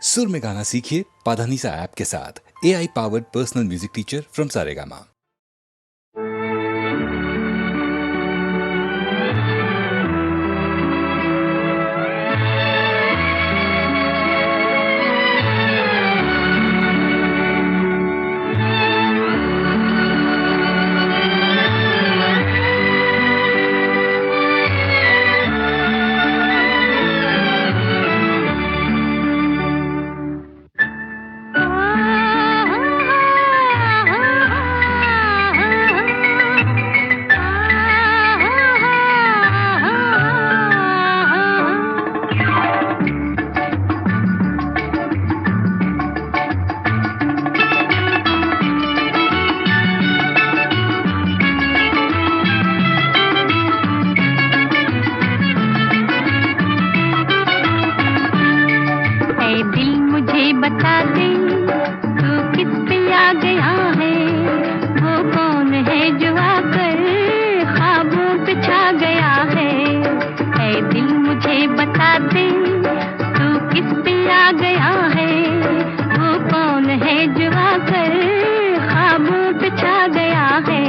सुर में गाना सीखिए पाधानीसा ऐप के साथ। AI powered personal music teacher from Saregama. बता दे तू किस पे आ गया है, वो कौन है जो आकर ख्वाबों पे छा गया है। ऐ दिल मुझे बता दे तू किस पे आ गया है, वो कौन है जो आकर ख्वाबों पे छा गया है।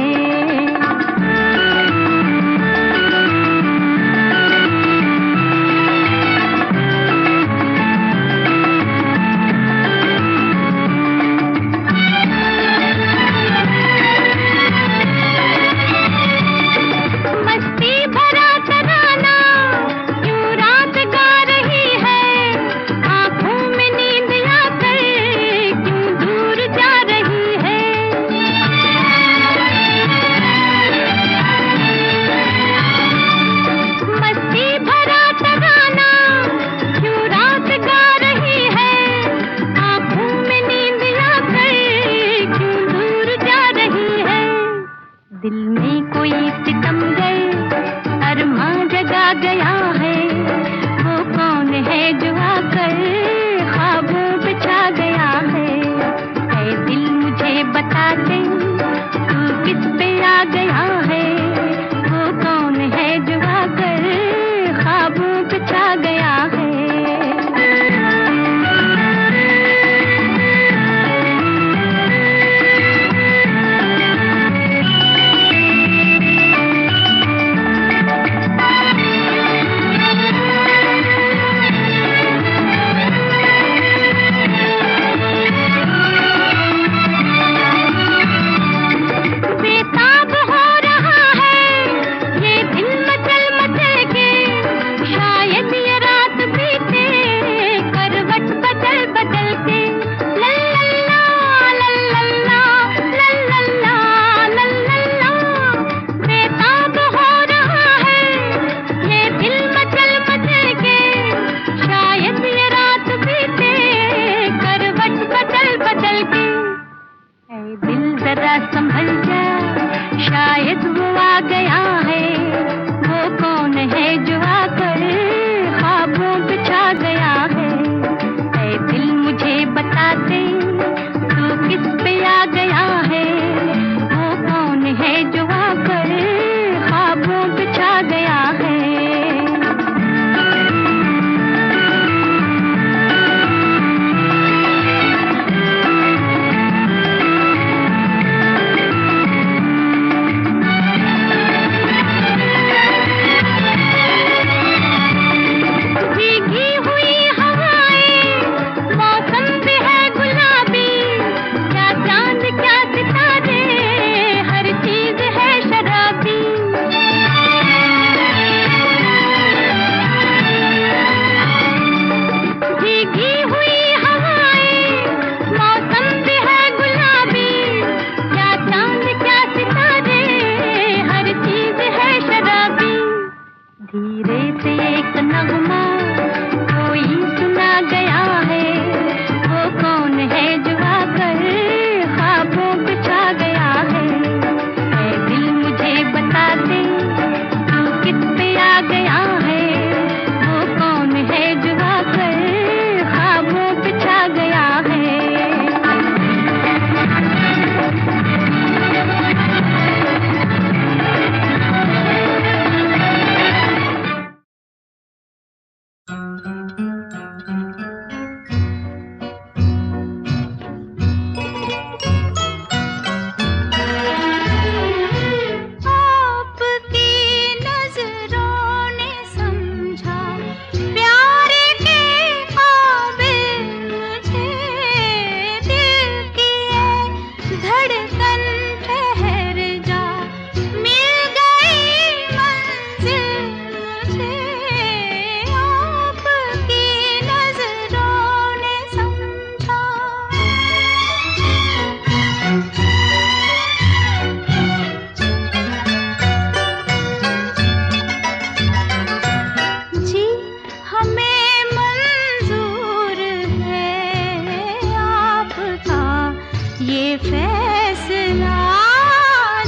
फैसला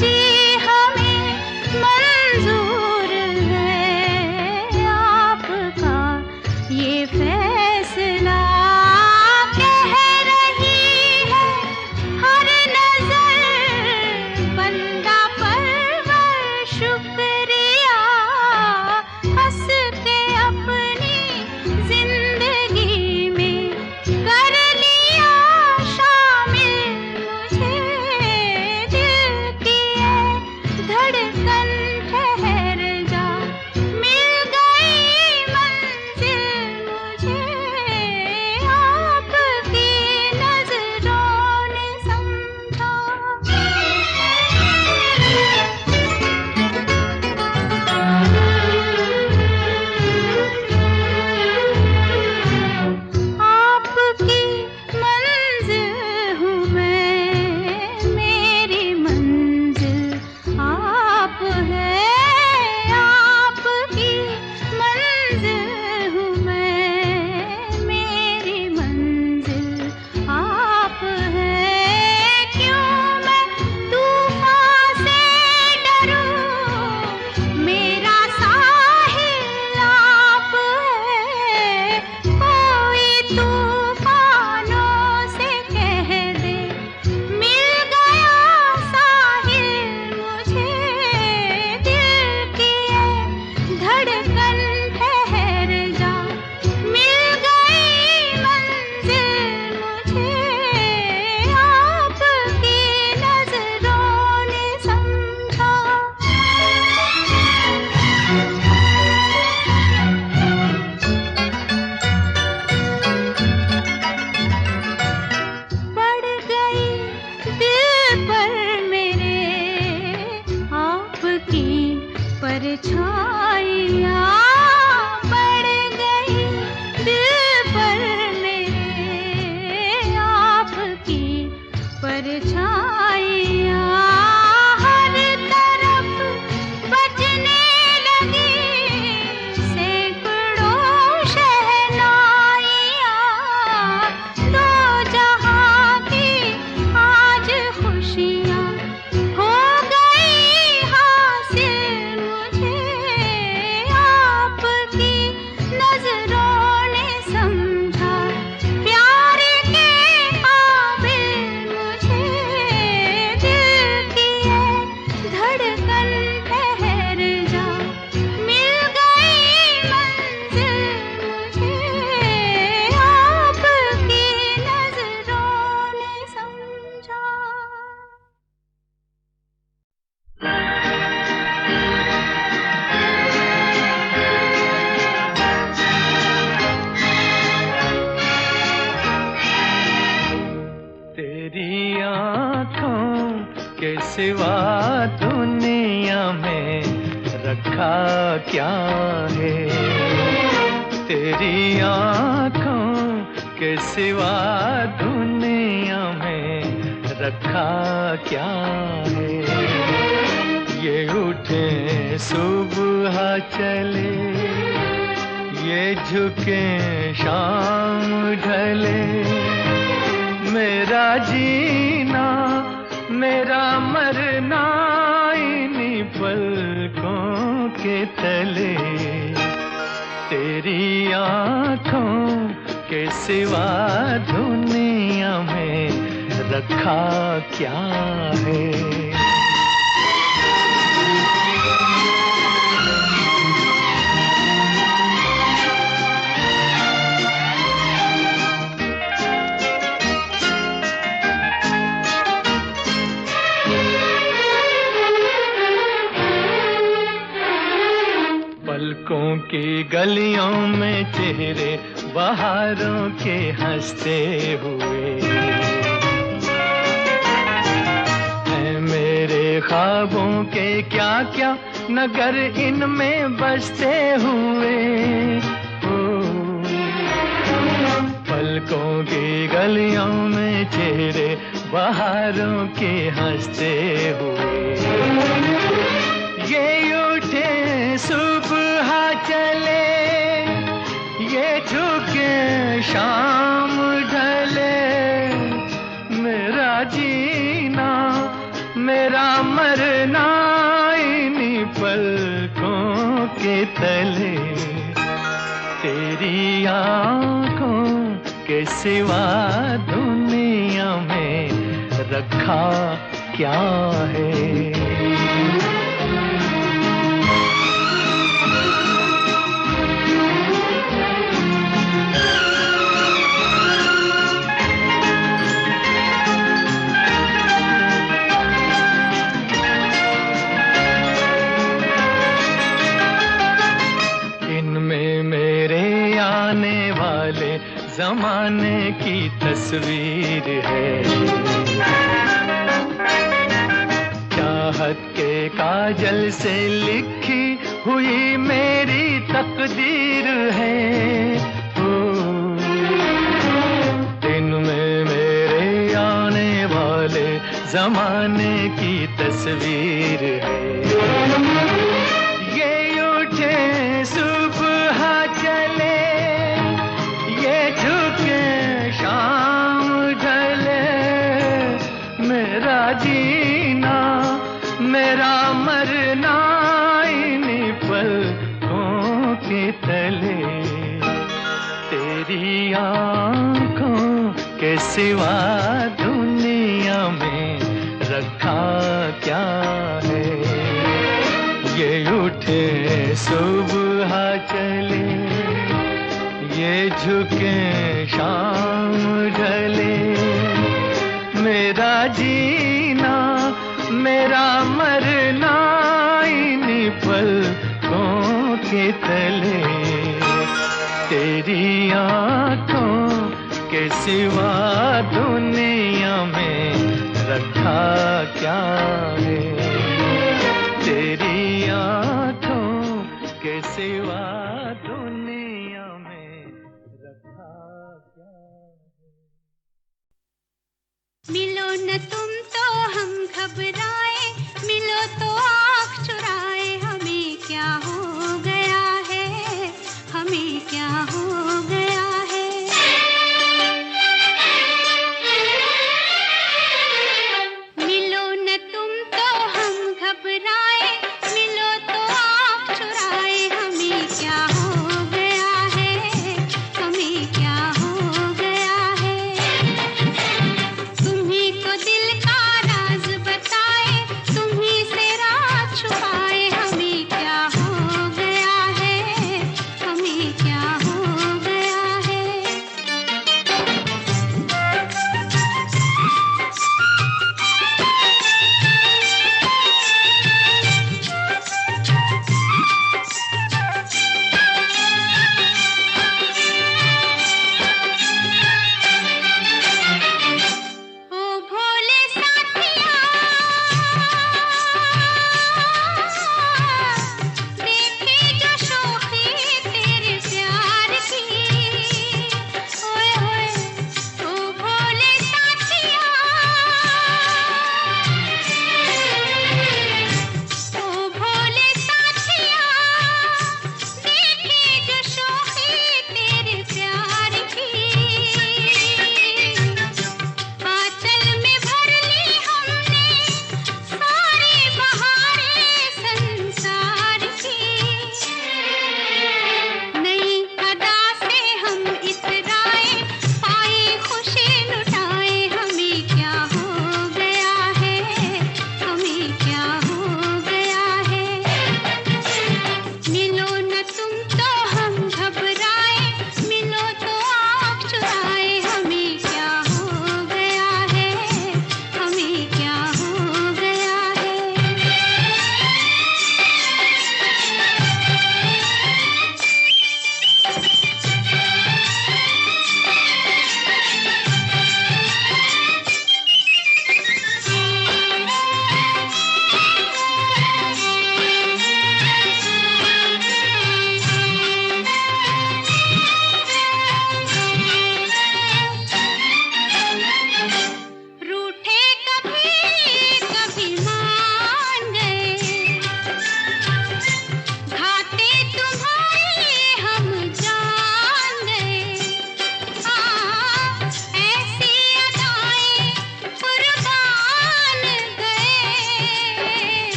जी हमें मंजूर है आपका ये फैसला कह रही है हर नजर बंदा परवर शुक्रिया हंस के अपनी जिंदगी में कर लिया शामिल मुझे दिल की है धड़कन ठहर जा मिल गई मंजिल मुझे आपकी नजरों ने समझा आपकी मंजिल हूँ मैं मेरी मंजिल आप है आपकी मंजिल हूँ मैं मेरी मंजिल आप है क्यों मैं तूफान से डरूं मेरा साहिल आप है कोई तूफानों से कह दे मिल गया साहिल मुझे दिल की है धड़कन ठहर जा मिल गई मंजिल मुझे आपकी नजरों ने समझा पड़ गई दिल पर मेरे आपकी परछाइयाँ पड़ गई दिल पर मेरे आपकी परछाइयाँ हर तरफ बजने लगी सैकड़ों शहनाइयाँ दो जहाँ की आज खुशियाँ हो गई हासिल मुझे आपकी नजरों ने समझा प्यार के काबिल मुझे दिल की है धड़कन ठहर जा मिल गई मंजिल मुझे आपकी नजरों ने समझा तेरी आँखों के सिवा दुनिया में रखा क्या है तेरी आँखों के सिवा दुनिया में रखा क्या है ये उठे सुबह चले ये झुके शाम ढले मेरा जीना मेरा मरना इन्हीं पलकों के तले तेरी आँखों के सिवा दुनिया में रखा क्या है पलकों की गलियों में चेहरे बहारों के हंसते हुए हैं मेरे ख्वाबों के क्या क्या नगर इनमें बसते हुए हो पलकों की गलियों में चेहरे बहारों के हंसते हुए ये उठे सुबह चले ये झुके शाम ढले मेरा जी मेरा मरना इन्हीं पलकों के तले, तेरी आंखों के सिवा दुनिया में रखा क्या है। जमाने की तस्वीर है, चाहत के काजल से लिखी हुई मेरी तकदीर है। ओ, दिन में मेरे आने वाले जमाने की तस्वीर है। ये उठे सुबह चले, शाम ढले, मेरा जीना मेरा मरना इन्हीं पलकों के तले, तेरी आंखों के सिवा दुनिया में रखा क्या है। ये उठे सुबह चले, ये झुके शाम ढले, मेरा जीना मेरा मरना इन्हीं पलकों के तले, तेरी आंखों के सिवा दुनिया में रखा क्या है। तेरी आंखों के सिवा दुनिया में रखा क्या है। मिलो न तुम तो हम घबराए, मिलो तो आँख चुराए, हमें क्या हो गया है, हमें क्या हो गया है। मिलो न तुम तो हम घबराए, मिलो तो आँख चुराए, हमें क्या हो गया है, हमें क्या हो गया है। तुम्हीं को दिल का राज बताए,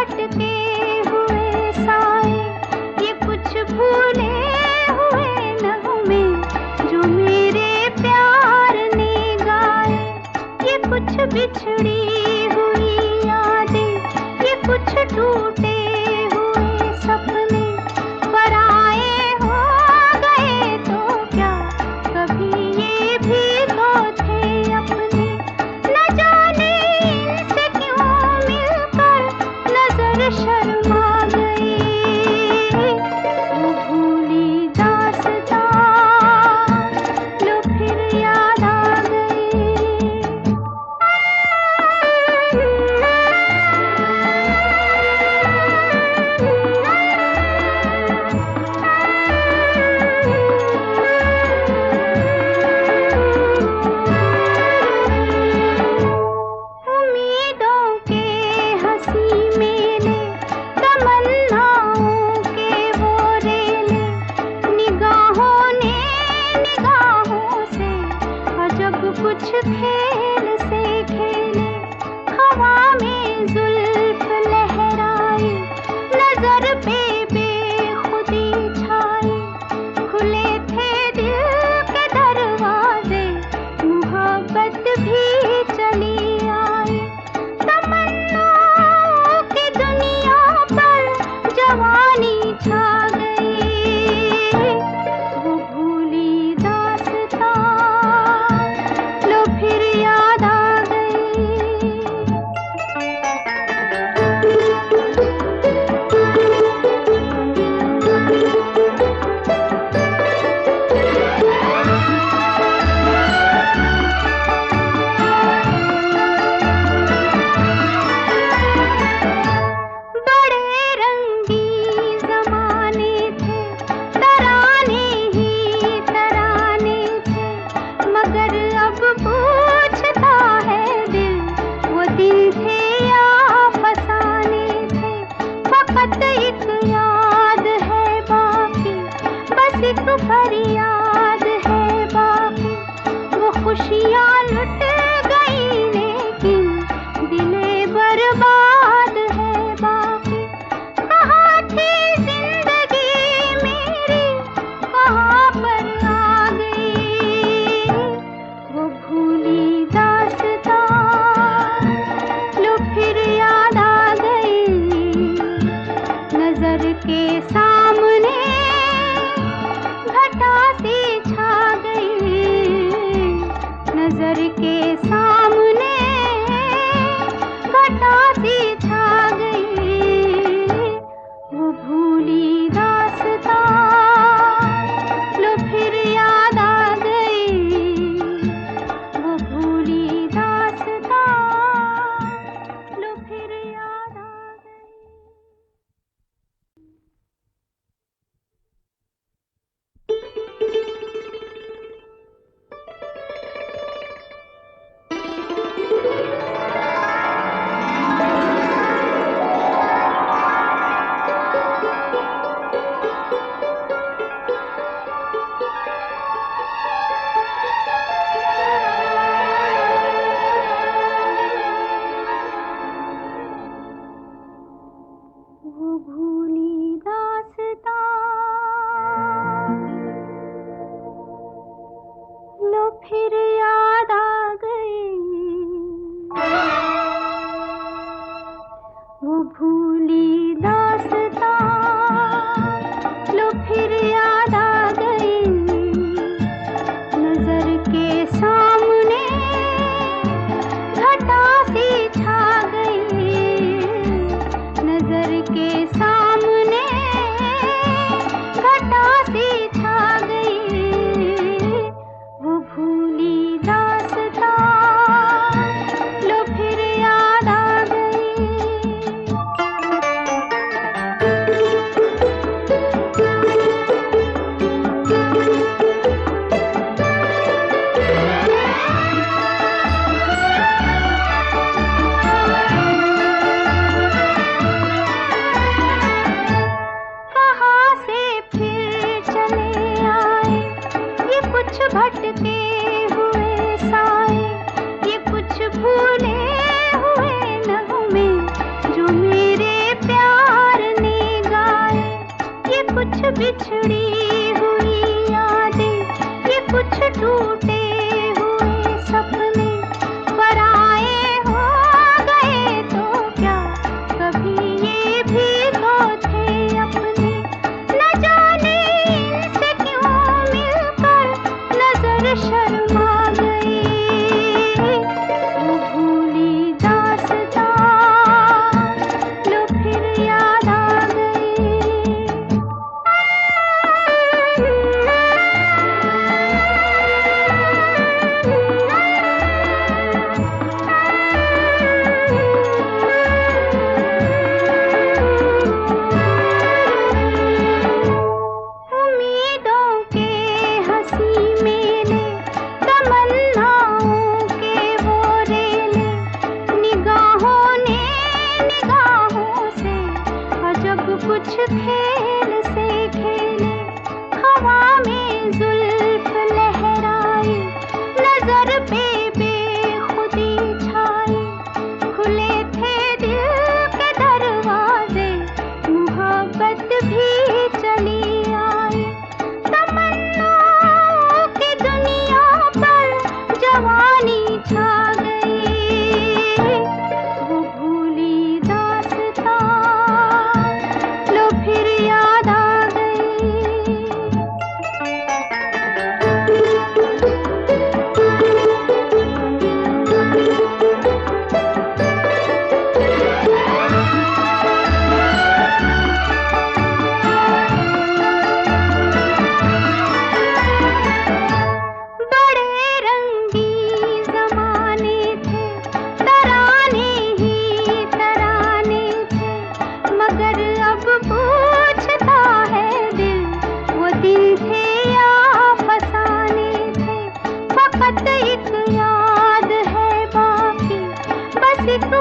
लटके हुए साए, ये कुछ भूले हुए नगमे जो मेरे प्यार ने गाए, ये कुछ बिछड़ी हुई यादें, ये कुछ टूटे हुए सपने, पराए हो गए तो क्या कभी ये भी तो थे अपने। न जाने इनसे क्यों मिलकर नजर शर्मा गई, वो भूली दास्तां लो फिर याद आ गई। उम्मीदों के हंसी मेले, तमन्नाओं के वो रेले, निगाहों ने निगाहों से अजब कुछ खेल से खेले। हवा में जुल्फ लहराई, नजर पे बेखुदी छाई, खुले थे दिल के दरवाजे, मोहब्बत भी चली आई। तमन्नाओं की दुनिया पर जवानी छा गई, वो भूली दास्तां लो फिर याद आ गई। बड़े रंगीन ज़माने थे, तराने ही तराने थे, मगर अब पूछता है दिल, वो दिन थे या फसाने थे। फकत एक याद है बाकी, बस एक फरियाद है बाकी, वो खुशियाँ लुट गई लेकिन दिले बर्बाद है बाकी। कहाँ थी जिंदगी मेरी, कहाँ पर आ गई, वो भूली दास्तां लो फिर याद आ गई। नजर के सामने घटा सी छा गई, नजर के सामने घटा सी छा गई, वो भूली दास्तां लो फिर याद आ गई, वो भूली दास्तां लो फिर याद आ गई।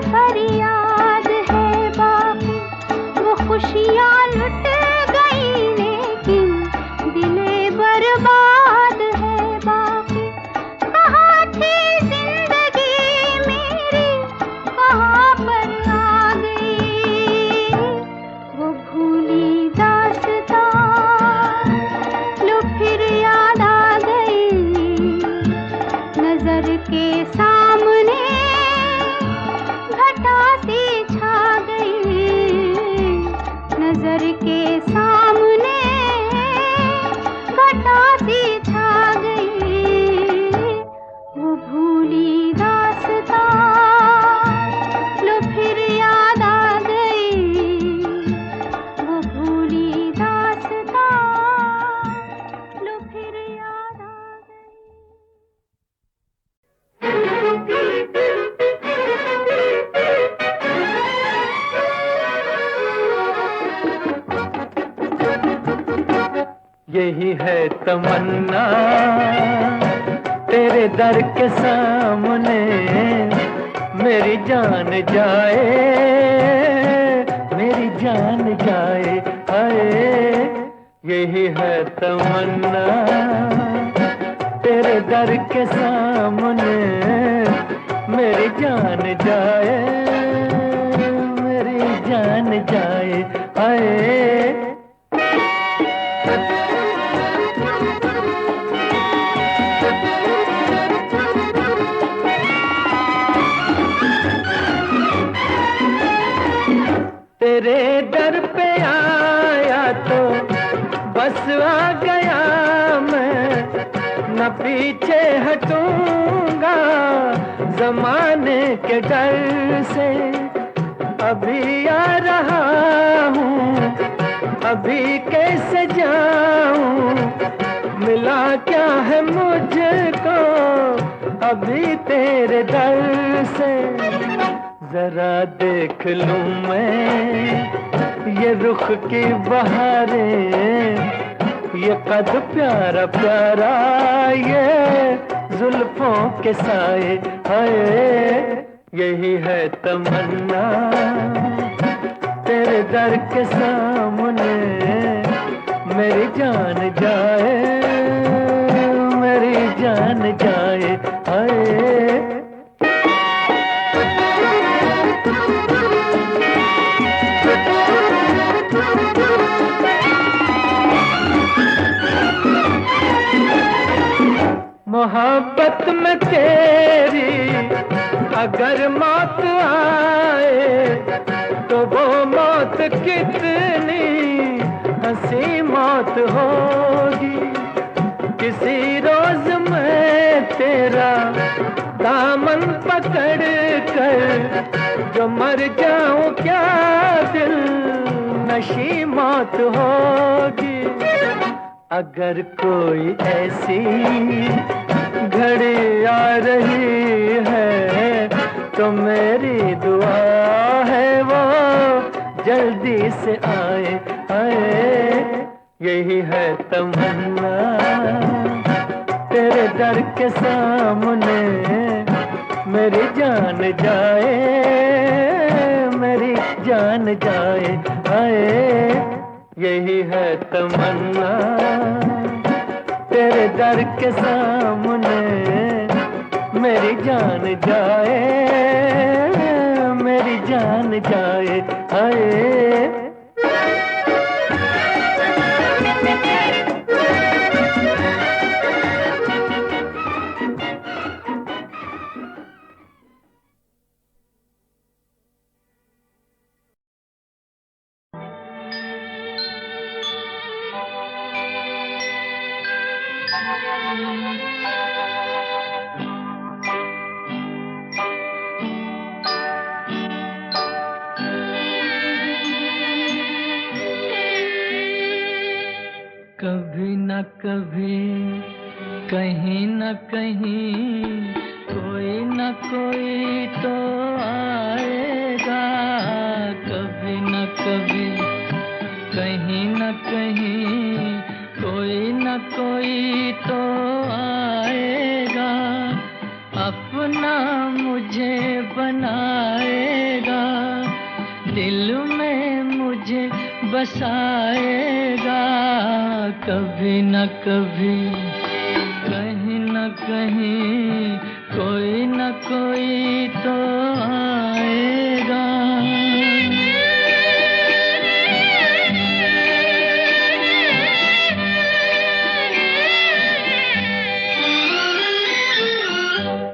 फरियाद है बाकी, वो खुशियाँ लुट गई लेकिन दिले बर्बाद है बाकी। कहाँ थी जिंदगी मेरी, कहाँ पर आ गई वो भूली दास्तां। लो फिर याद आ गई नजर के सामने, घटा सी छा गई नजर के सामने, घटा सी छा गई वो भूली दास्तां। लो फिर याद आ गई वो भूली दास्तां। लो फिर याद आ गई। यही है तमन्ना तेरे दर के सामने, मेरी जान जाए, मेरी जान जाए हाय। यही है तमन्ना तेरे दर के सामने, मेरी जान जाए, मेरी जान जाए हाय। तेरे दर पे आया तो बस आ गया मैं, न पीछे हटूंगा जमाने के डर से। अभी आ रहा हूँ, अभी कैसे जाऊँ, मिला क्या है मुझको अभी तेरे दर से। जरा देख लूं मैं ये रुख की बहारें, ये कद प्यारा प्यारा, ये जुल्फों के साए हाय। यही है तमन्ना तेरे दर के सामने, मेरी जान जाए, मेरी जान जाए हाय। मोहब्बत में तेरी अगर मौत आए, तो वो मौत कितनी हंसी मौत होगी। किसी रोज मैं तेरा दामन पकड़ कर जो मर जाऊं, क्या दिल नशी मौत होगी। अगर कोई ऐसी घड़ी आ रही है, तो मेरी दुआ है वो जल्दी से आए आए। यही है तमन्ना तेरे दर के सामने, मेरी जान जाए, मेरी जान जाए आए। यही है तमन्ना तेरे दर के सामने, मेरी जान जाए, मेरी जान जाए हाय। कभी न कभी कहीं न कहीं कोई न कोई तो आएगा। कभी न कभी कहीं न कहीं कोई न कोई तो आएगा। अपना मुझे बनाएगा, दिल में मुझे बसाएगा, कभी न कभी कहीं न कहीं कोई न कोई तो आएगा।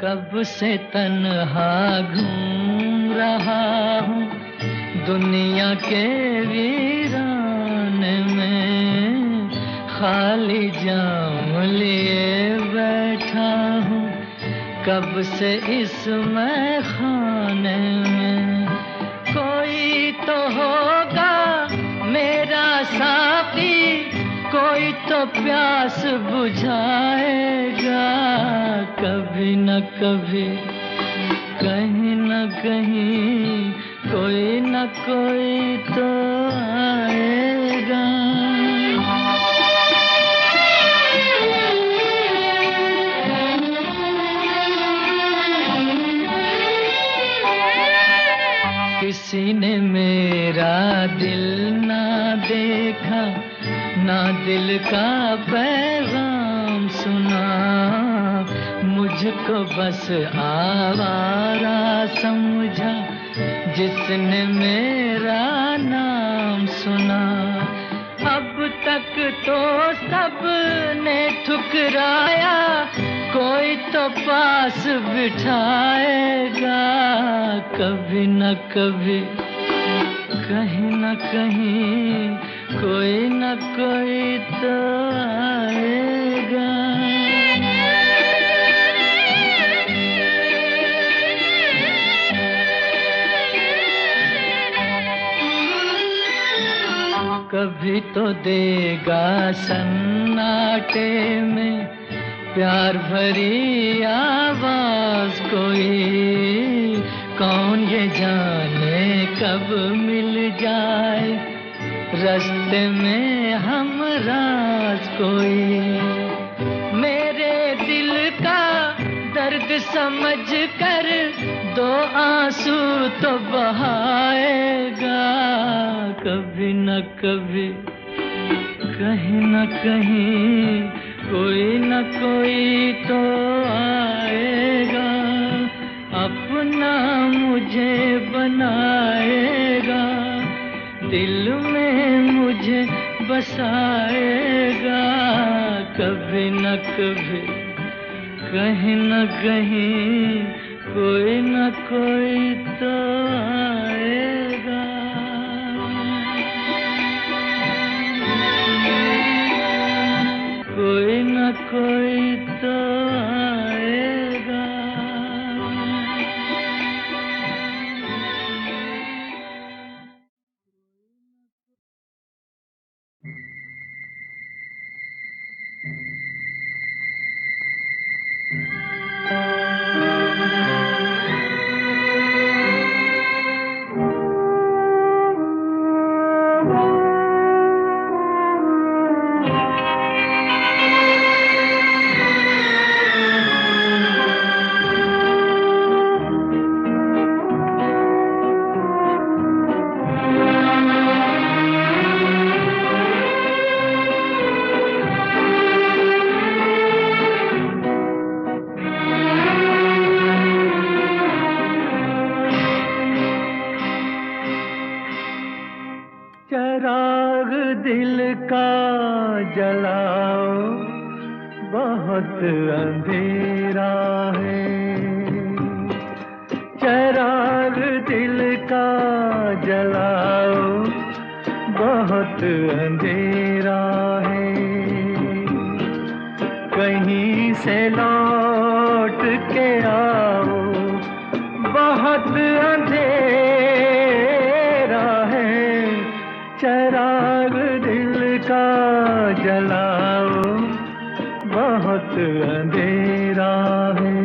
कब से तन्हा घूम रहा हूँ दुनिया के वीरान में, खाली जाम लिए बैठा हूँ कब से इस मैखाने में। कोई तो होगा मेरा साथी, कोई तो प्यास बुझाएगा, कभी न कभी कहीं न कहीं कोई न कोई तो आएगा। किसी ने मेरा दिल ना देखा, ना दिल का पैगाम सुना, मुझको बस आवारा समझा जिसने मेरा नाम सुना। अब तक तो सबने ठुकराया, कोई तो पास बिठाएगा, कभी न कभी कहीं न कहीं कोई न कोई तो आएगा। कभी तो देगा सन्नाटे में प्यार भरी आवाज कोई, कौन ये जाने कब मिल जाए रास्ते में हम राज कोई। मेरे दिल का दर्द समझ कर दो आंसू तो बहाएगा, कभी न कभी कहीं न कहीं कोई न कोई तो आएगा, अपना मुझे बनाएगा, दिल में मुझे बसाएगा, कभी न कभी कहीं न कहीं कोई न कोई तो आएगा। कोई न कोई तो आएगा। चिराग दिल का जलाओ, बहुत अंधेरा है। चिराग दिल का जलाओ, बहुत अंधेरा है। कहीं से लौट के आओ, बहुत अंधेरा है। चिराग दिल का जलाओ, बहुत अंधेरा है।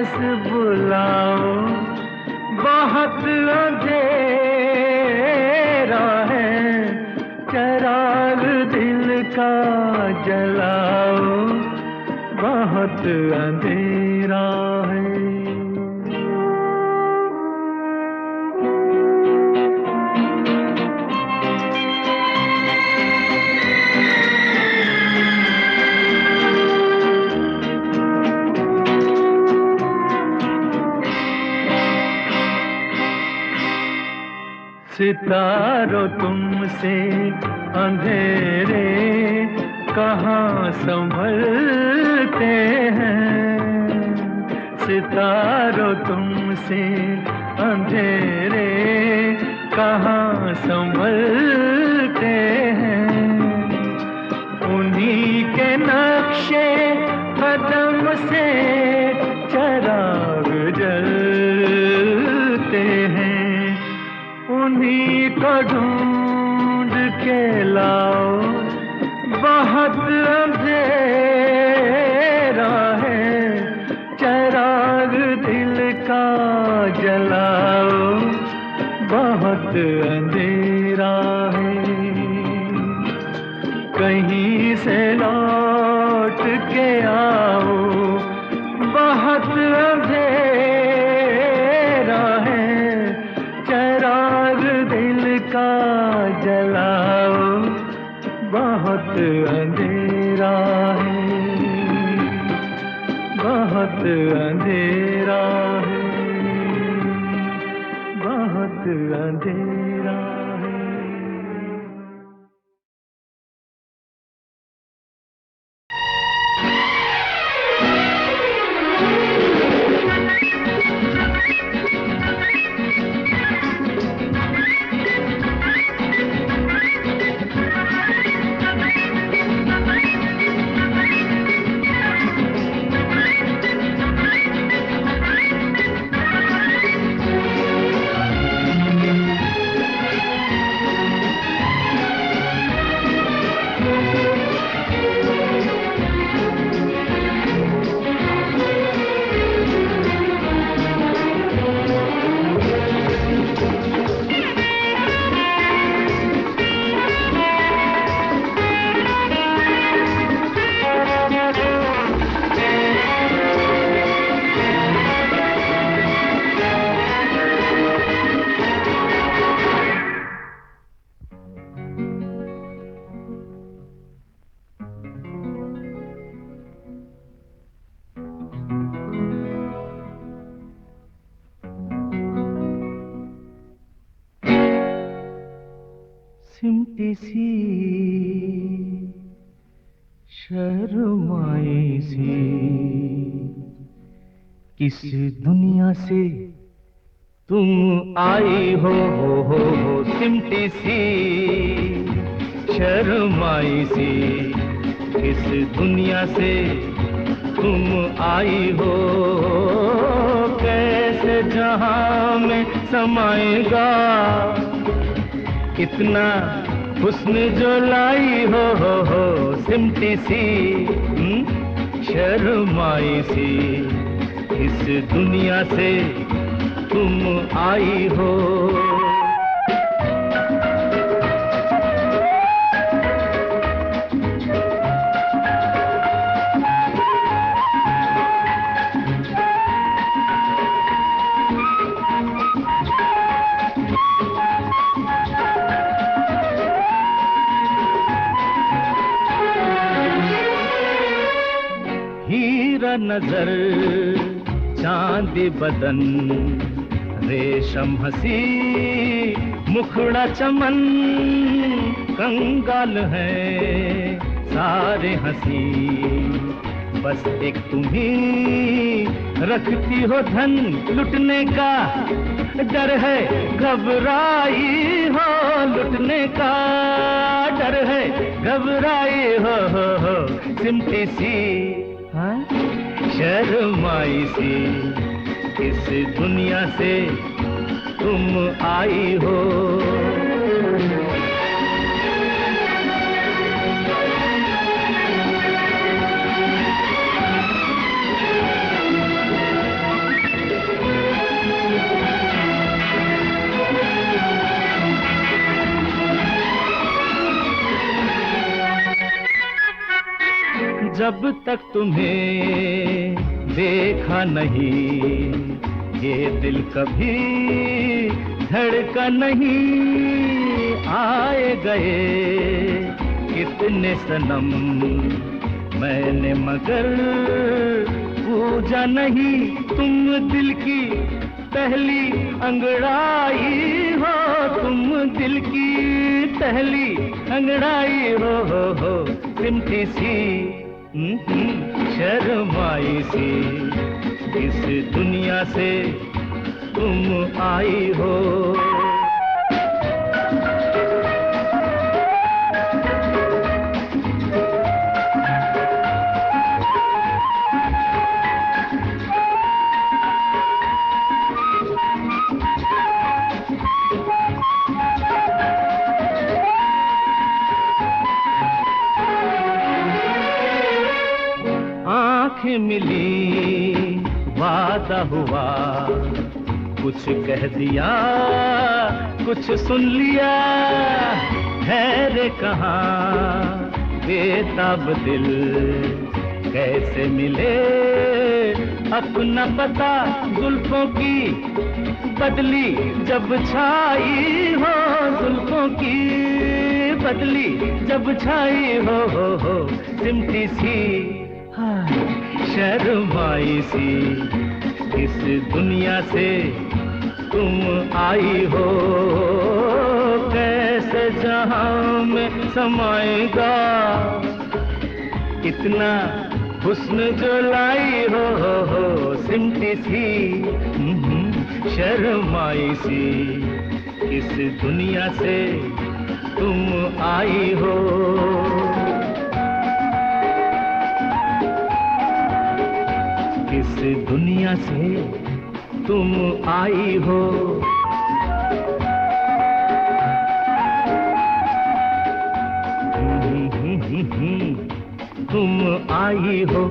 पास बुलाओ, बहुत अंधेरा है, चिराग दिल का जलाओ, बहुत अंधेरा है। सितारों तुमसे अंधेरे कहाँ संभलते हैं, सितारों तुमसे अंधेरे कहाँ संभलते हैं, उन्हीं के नक्शे कदम से चिराग जलते हैं, उन्हीं को ढूंढ के लाओ, बहुत अंधेरा है, चिराग दिल का जलाओ, बहुत अंधेरा है। कहीं से लौट के आओ, बहुत अंधेरा है, चिराग दिल का जलाओ, बहुत अंधेरा है, बहुत अंधेरा है, बहुत अंधेरा है। सिमटी सी शर्माई सी किस दुनिया से तुम आई हो, सिमटी सी शर्माई सी किस दुनिया से तुम आई हो, कैसे जहां में समाएगा इतना हुस्न जो लाई हो, सिमटी सी शर्माई सी इस दुनिया से तुम आई हो। नजर चांद बदन रेशम हंसी मुखड़ा चमन कंगाल है सारे हंसी, बस एक तुम्ही रखती हो धन लुटने का डर है, घबराई हो लुटने का डर है, घबराई हो सिमटी सी शर्माई सी इस दुनिया से तुम आई हो। जब तक तुम्हें देखा नहीं ये दिल कभी धड़का नहीं। आए गए कितने सनम मैंने मगर पूजा नहीं। तुम दिल की पहली अंगड़ाई हो, तुम दिल की पहली अंगड़ाई हो सिमटी सी शर्माई सी इस दुनिया से तुम आई हो। आंखें मिली वादा हुआ, कुछ कह दिया कुछ सुन लिया। है कहाँ बेताब दिल कैसे मिले अपना पता। जुल्फों की बदली जब छाई हो, जुल्फों की बदली जब छाई हो सिमटी सी शर्माई सी इस दुनिया से तुम आई हो। कैसे जहां में समाएगा इतना हुस्न जो लाई हो सिमटी सी शर्माई सी इस दुनिया से तुम आई हो। इस दुनिया से तुम आई हो। तुम आई हो।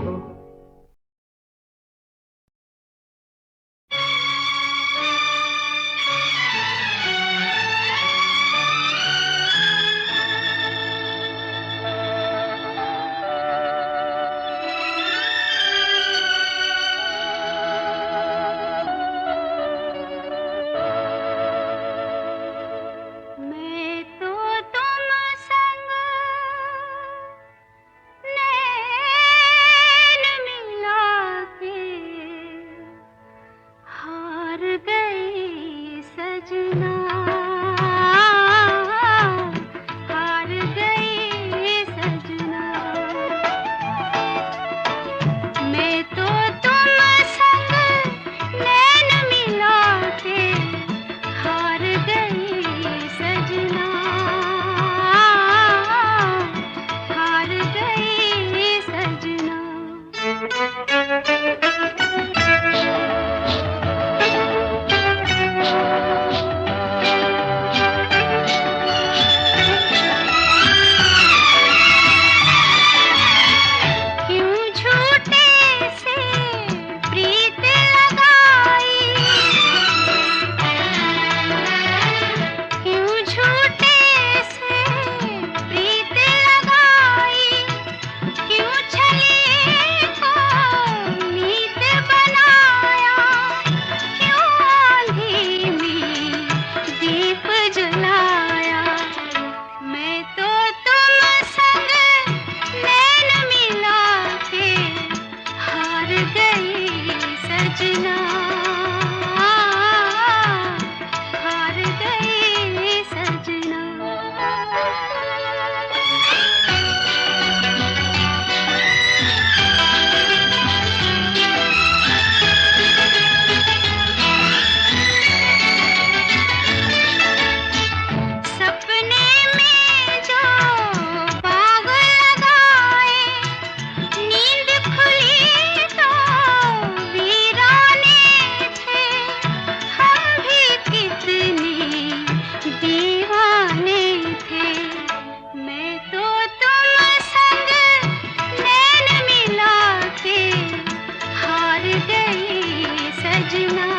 सजना